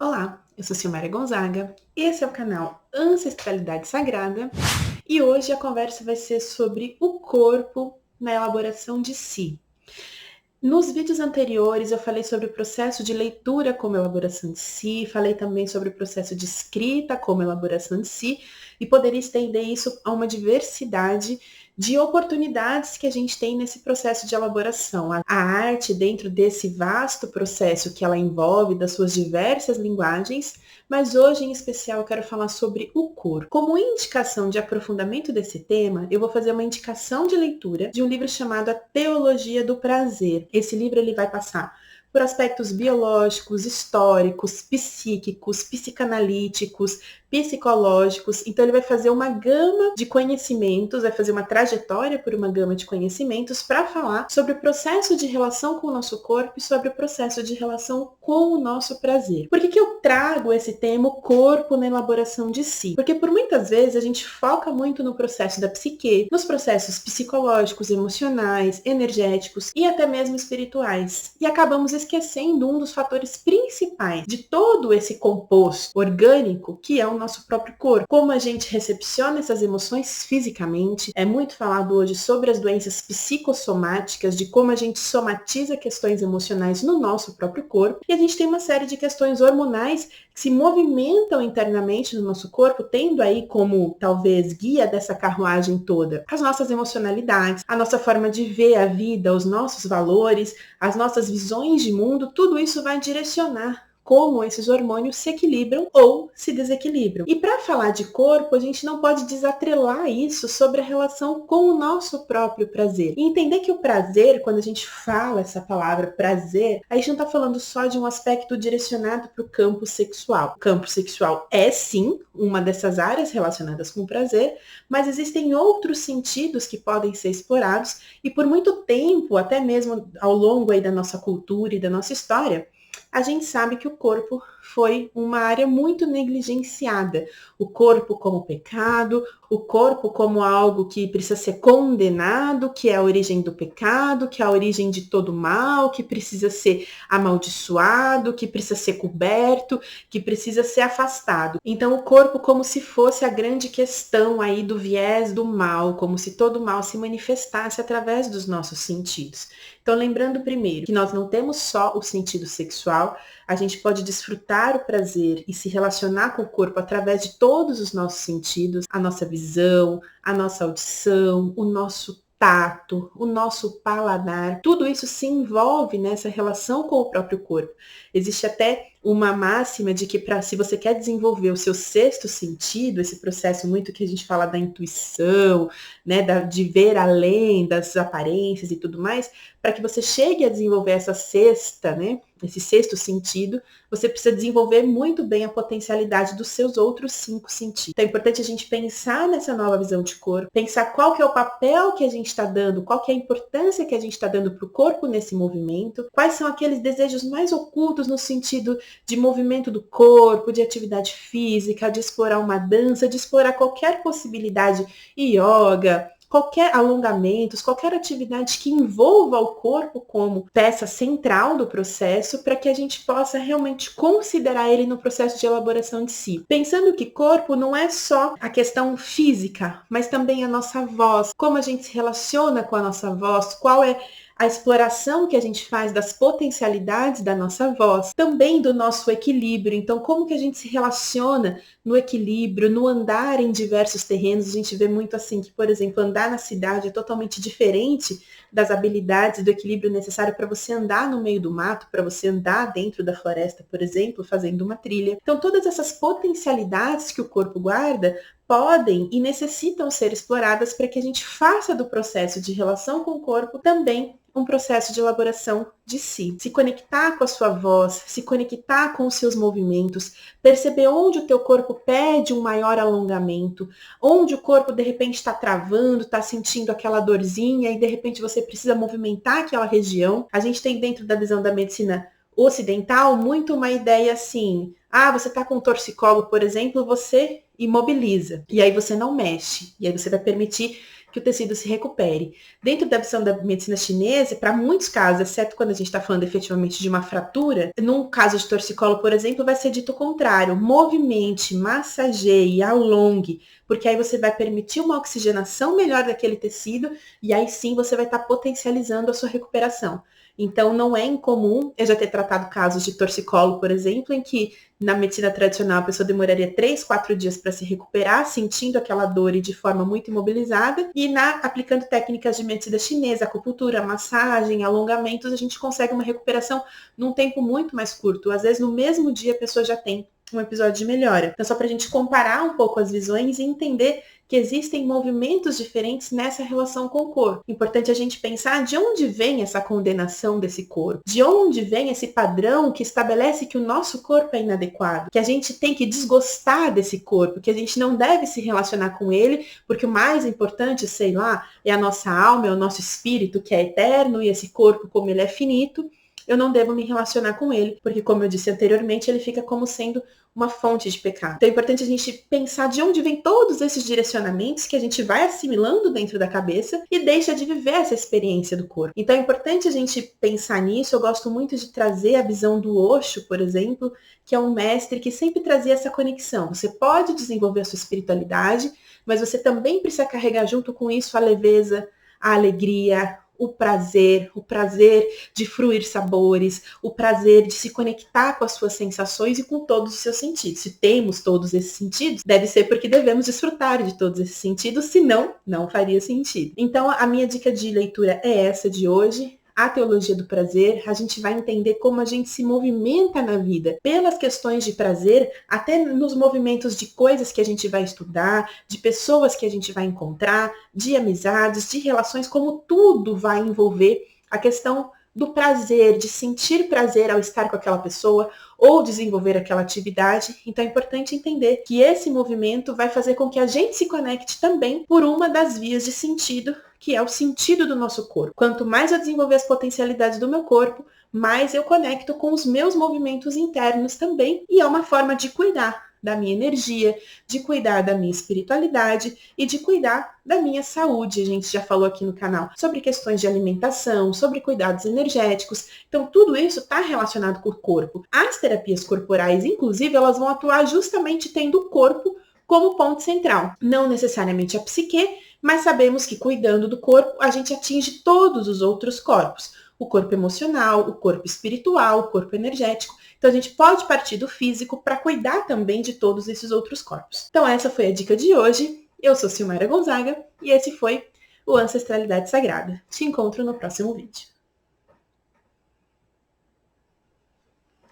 Olá, eu sou Silmara Gonzaga, esse é o canal Ancestralidade Sagrada e hoje a conversa vai ser sobre o corpo na elaboração de si. Nos vídeos anteriores eu falei sobre o processo de leitura como elaboração de si, falei também sobre o processo de escrita como elaboração de si e poderia estender isso a uma diversidade de oportunidades que a gente tem nesse processo de elaboração. A arte dentro desse vasto processo que ela envolve das suas diversas linguagens, mas hoje em especial eu quero falar sobre o corpo. Como indicação de aprofundamento desse tema, eu vou fazer uma indicação de leitura de um livro chamado A Teologia do Prazer. Esse livro ele vai passar por aspectos biológicos, históricos, psíquicos, psicanalíticos, psicológicos. Então ele vai fazer uma gama de conhecimentos, vai fazer uma trajetória por uma gama de conhecimentos para falar sobre o processo de relação com o nosso corpo e sobre o processo de relação com o nosso prazer. Por que eu trago esse tema corpo na elaboração de si? Porque por muitas vezes a gente foca muito no processo da psique, nos processos psicológicos, emocionais, energéticos e até mesmo espirituais. E acabamos esquecendo um dos fatores principais de todo esse composto orgânico, que é o nosso próprio corpo. Como a gente recepciona essas emoções fisicamente. É muito falado hoje sobre as doenças psicossomáticas, de como a gente somatiza questões emocionais no nosso próprio corpo. E a gente tem uma série de questões hormonais que se movimentam internamente no nosso corpo, tendo aí como talvez guia dessa carruagem toda as nossas emocionalidades, a nossa forma de ver a vida, os nossos valores, as nossas visões de mundo. Tudo isso vai direcionar como esses hormônios se equilibram ou se desequilibram. E para falar de corpo, a gente não pode desatrelar isso sobre a relação com o nosso próprio prazer. E entender que o prazer, quando a gente fala essa palavra prazer, a gente não está falando só de um aspecto direcionado para o campo sexual. O campo sexual é sim uma dessas áreas relacionadas com o prazer, mas existem outros sentidos que podem ser explorados e por muito tempo, até mesmo ao longo aí da nossa cultura e da nossa história, a gente sabe que o corpo foi uma área muito negligenciada. O corpo como pecado, o corpo como algo que precisa ser condenado, que é a origem do pecado, que é a origem de todo mal, que precisa ser amaldiçoado, que precisa ser coberto, que precisa ser afastado. Então o corpo como se fosse a grande questão aí do viés do mal, como se todo mal se manifestasse através dos nossos sentidos. Então lembrando primeiro que nós não temos só o sentido sexual, a gente pode desfrutar o prazer e se relacionar com o corpo através de todos os nossos sentidos, a nossa visão, a nossa audição, o nosso tato, o nosso paladar, tudo isso se envolve nessa relação com o próprio corpo. Existe até uma máxima de que se você quer desenvolver o seu sexto sentido, esse processo muito que a gente fala da intuição, né, de ver além das aparências e tudo mais, para que você chegue a desenvolver essa sexta, né, esse sexto sentido, você precisa desenvolver muito bem a potencialidade dos seus outros 5 sentidos. Então é importante a gente pensar nessa nova visão de corpo, pensar qual que é o papel que a gente está dando, qual que é a importância que a gente está dando para o corpo nesse movimento, quais são aqueles desejos mais ocultos no sentido de movimento do corpo, de atividade física, de explorar uma dança, de explorar qualquer possibilidade, yoga, qualquer alongamentos, qualquer atividade que envolva o corpo como peça central do processo, para que a gente possa realmente considerar ele no processo de elaboração de si. Pensando que corpo não é só a questão física, mas também a nossa voz, como a gente se relaciona com a nossa voz, qual é a exploração que a gente faz das potencialidades da nossa voz, também do nosso equilíbrio. Então, como que a gente se relaciona no equilíbrio, no andar em diversos terrenos. A gente vê muito assim que, por exemplo, andar na cidade é totalmente diferente das habilidades do equilíbrio necessário para você andar no meio do mato, para você andar dentro da floresta, por exemplo, fazendo uma trilha. Então, todas essas potencialidades que o corpo guarda podem e necessitam ser exploradas para que a gente faça do processo de relação com o corpo também um processo de elaboração de si. Se conectar com a sua voz, se conectar com os seus movimentos, perceber onde o teu corpo pede um maior alongamento, onde o corpo de repente está travando, está sentindo aquela dorzinha e de repente você precisa movimentar aquela região. A gente tem dentro da visão da medicina ocidental muito uma ideia assim, você está com um torcicolo, por exemplo, você imobiliza, e aí você não mexe, e aí você vai permitir que o tecido se recupere. Dentro da visão da medicina chinesa, para muitos casos, exceto quando a gente está falando efetivamente de uma fratura, num caso de torcicolo, por exemplo, vai ser dito o contrário: movimente, massageie, alongue, porque aí você vai permitir uma oxigenação melhor daquele tecido e aí sim você vai estar potencializando a sua recuperação. Então, não é incomum eu já ter tratado casos de torcicolo, por exemplo, em que na medicina tradicional a pessoa demoraria 3, 4 dias para se recuperar, sentindo aquela dor e de forma muito imobilizada, e aplicando técnicas de medicina chinesa, acupuntura, massagem, alongamentos, a gente consegue uma recuperação num tempo muito mais curto. Às vezes, no mesmo dia, a pessoa já tem um episódio de melhora. Então, só para a gente comparar um pouco as visões e entender que existem movimentos diferentes nessa relação com o corpo. Importante a gente pensar de onde vem essa condenação desse corpo, de onde vem esse padrão que estabelece que o nosso corpo é inadequado, que a gente tem que desgostar desse corpo, que a gente não deve se relacionar com ele, porque o mais importante, sei lá, é a nossa alma, é o nosso espírito que é eterno e esse corpo, como ele é finito, eu não devo me relacionar com ele, porque como eu disse anteriormente, ele fica como sendo uma fonte de pecado. Então é importante a gente pensar de onde vem todos esses direcionamentos que a gente vai assimilando dentro da cabeça e deixa de viver essa experiência do corpo. Então é importante a gente pensar nisso. Eu gosto muito de trazer a visão do Osho, por exemplo, que é um mestre que sempre trazia essa conexão. Você pode desenvolver a sua espiritualidade, mas você também precisa carregar junto com isso a leveza, a alegria, o prazer de fruir sabores, o prazer de se conectar com as suas sensações e com todos os seus sentidos. Se temos todos esses sentidos, deve ser porque devemos desfrutar de todos esses sentidos, senão não faria sentido. Então, a minha dica de leitura é essa de hoje. A teologia do prazer, a gente vai entender como a gente se movimenta na vida pelas questões de prazer, até nos movimentos de coisas que a gente vai estudar, de pessoas que a gente vai encontrar, de amizades, de relações, como tudo vai envolver a questão do prazer, de sentir prazer ao estar com aquela pessoa ou desenvolver aquela atividade. Então é importante entender que esse movimento vai fazer com que a gente se conecte também por uma das vias de sentido, que é o sentido do nosso corpo. Quanto mais eu desenvolver as potencialidades do meu corpo, mais eu conecto com os meus movimentos internos também, e é uma forma de cuidar da minha energia, de cuidar da minha espiritualidade e de cuidar da minha saúde. A gente já falou aqui no canal sobre questões de alimentação, sobre cuidados energéticos. Então, tudo isso está relacionado com o corpo. As terapias corporais, inclusive, elas vão atuar justamente tendo o corpo como ponto central. Não necessariamente a psique, mas sabemos que cuidando do corpo, a gente atinge todos os outros corpos. O corpo emocional, o corpo espiritual, o corpo energético. Então a gente pode partir do físico para cuidar também de todos esses outros corpos. Então essa foi a dica de hoje. Eu sou Silmara Gonzaga e esse foi o Ancestralidade Sagrada. Te encontro no próximo vídeo.